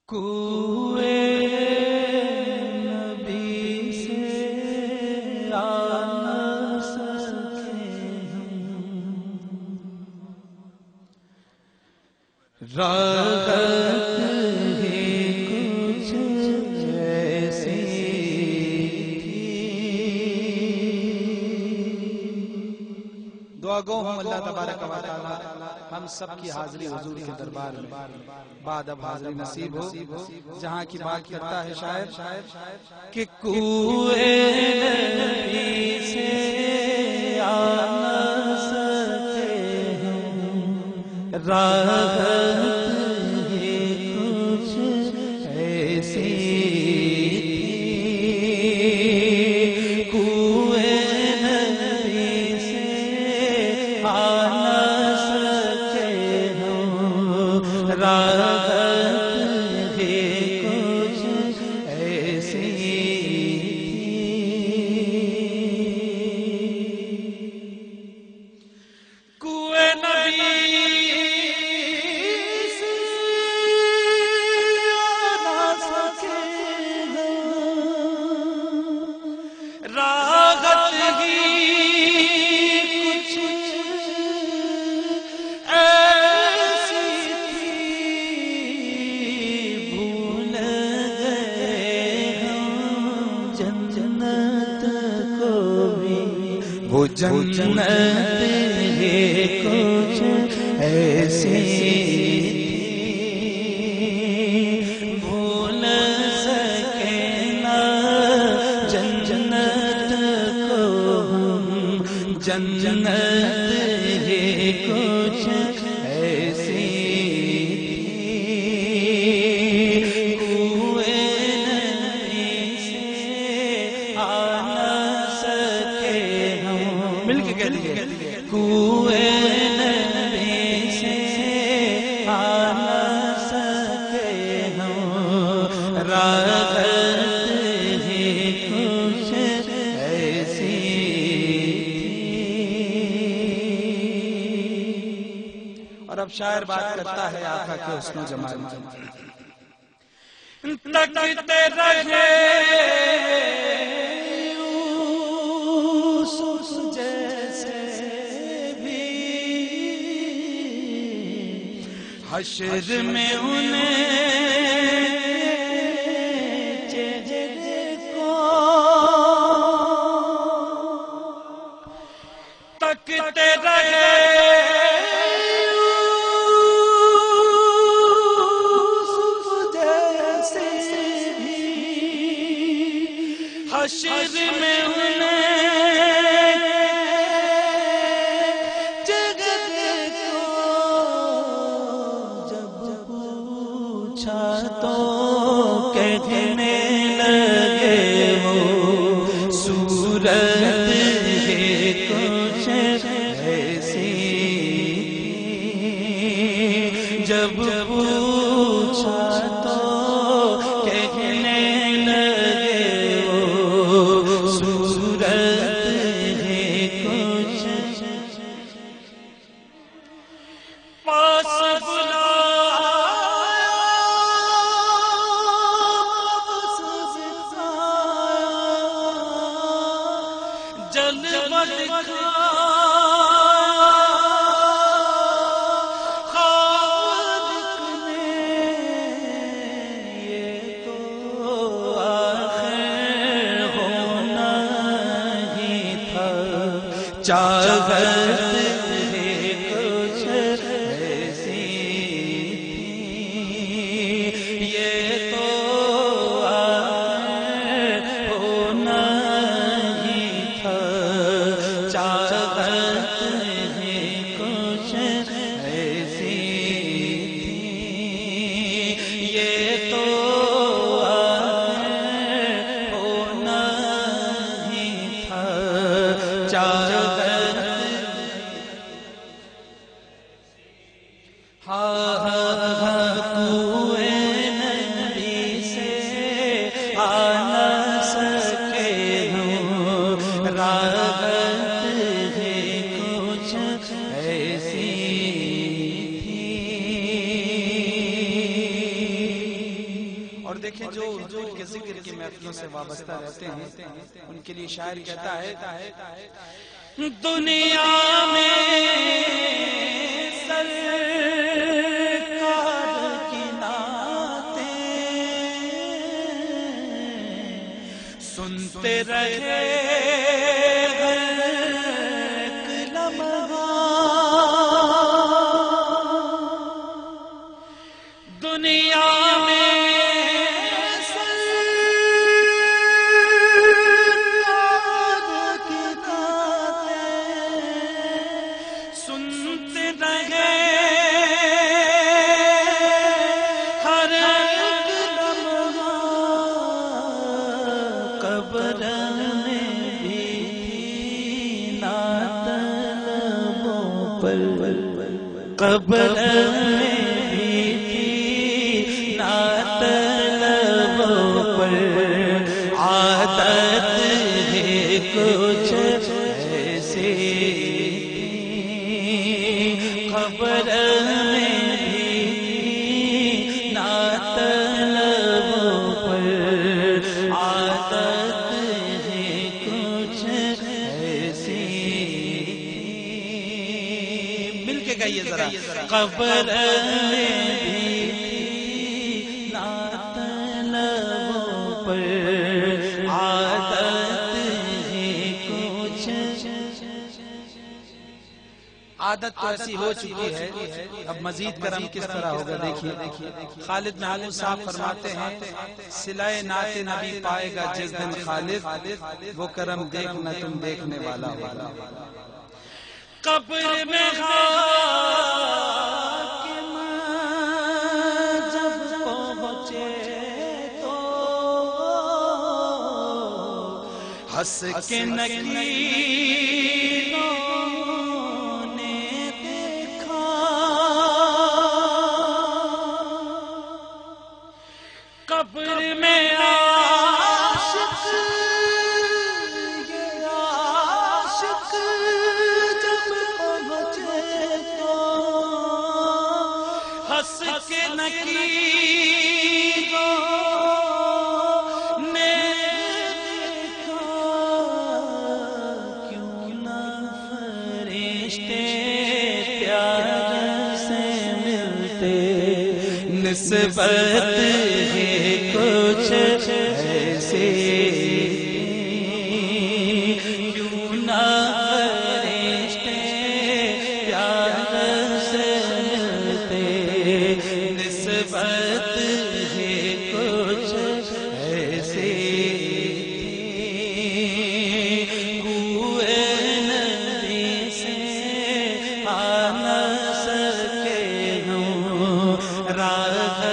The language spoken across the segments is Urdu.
کوئے نبی سے آ نہ سکے ہم، راحت ہی کچھ ایسی تھی۔ دعا گو ہم اللہ تبارک و تعالی ہم سب کی حاضری حضور کے دربار میں بعد اب حاضری نصیب ہو، جہاں کی بات کرتا ہے شاعر کہ کوئے نبی سے آ نہ سکے ہم، راحت ہی کچھ ایسی تھی۔ کوئے نبی سے آ نہ سکے ہم، راحت ہی کچھ ایسی تھی۔ کوئے نبی سے آ نہ سکے ہم، راحت ہی وہ جنت ہے کچھ ایسی تھی، بھول سکے نہ جنت کو ہم، جنت ہے کچھ ایسی تھی۔ کوئے نبی سے آ نہ سکے ہم، مل کے کہہ دیجئے، کوئے نبی سے آ نہ سکے ہم، راحت ہی کچھ ایسی تھی۔ اور اب شاعر بات کرتا ہے آقا کے حسن و جمال میں، تکتے رہے یوسف جیسے بھی، حشر میں انہیں چہرے کو تکتے رہے حشر میں انہیں جگہ کو جب پوچھا تو کہنے لگے وہ صورت ہے کچھ ایسی تھی، جب پوچھا تو کہنے صورت ہے کچھ پاس بلایا، جلوہ دکھایا، خالق نے یہ تو آخر ہونا ہی تھا، چاہت ہے کچھ ایسی تھی، یہ تو آخر ہونا ہی تھا، چاہت ہے کچھ ایسی تھی، یہ تو آخر ہونا ہی تھا، چاہت کوئے نبی سے آ نہ سکے ہم، راحت ہے کچھ ایسی تھی۔ اور دیکھیں جو حضور کے ذکر کی محفلوں سے وابستہ رہتے ہیں ان کے لیے شاعر کہتا ہے دنیا میں سرکار کی نعتیں سنتے رہے ہر ایک لمحہ دنیا میں سرکار کی نعتیں سنتے رہے ہر ایک لمحہ قبر میں بھی نعت لبوں پر قبر میں نعت لبوں پر عادت ہے کچھ ایسی قبر میں بھی نعت لبوں پر عادت ہے کچھ ایسی مل کے گائیے ذرا قبر میں عادت تو ایسی ہو چکی ہے اب مزید کرم کس طرح ہوگا دیکھیے خالد محمود صاحب فرماتے ہیں صلائے نعت نبی پائے گا جس دن خالد وہ کرم دیکھنا تم دیکھنے والا ہوگا قبر میں حاکم جب پہنچے تو ہنس کے نکیروں قبر میں عاشق یہ عاشق جب پہنچے تو ہنس کے نکیروں نے دیکھا کیوں نہ فرشتے پیار سے ملتے نسبت کچھ ایسے کیوں نہ فرشتے پیار سے ملتے نسبت ہے کچھ ایسے کوئے نبی سے آ نہ سکے ہوں راحت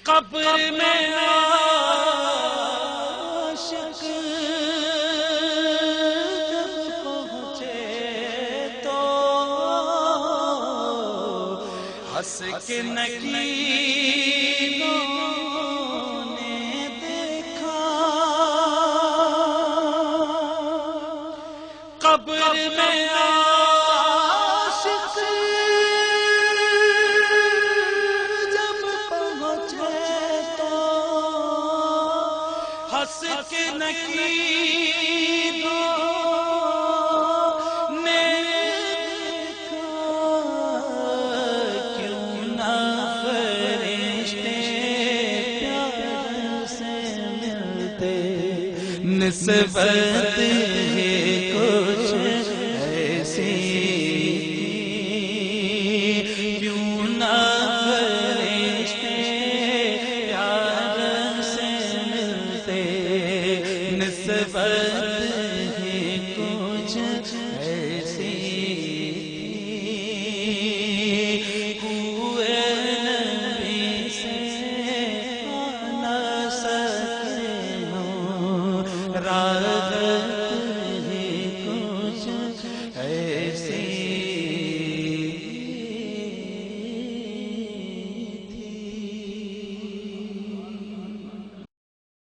قبر میں عاشق جب پہنچے تو ہنس کے نکیروں نے دیکھا قبر میں عاشق ہنس کے نکیروں نے دیکھا کیوں نہ فرشتے پیار سے ملتے نسبت ہے کچھ ایسی کیوں نہ فرشتے پیار سے ملتے نسبت ہے کچھ ایسی کوئے نبی سے آ نہ سکے ہوں راہ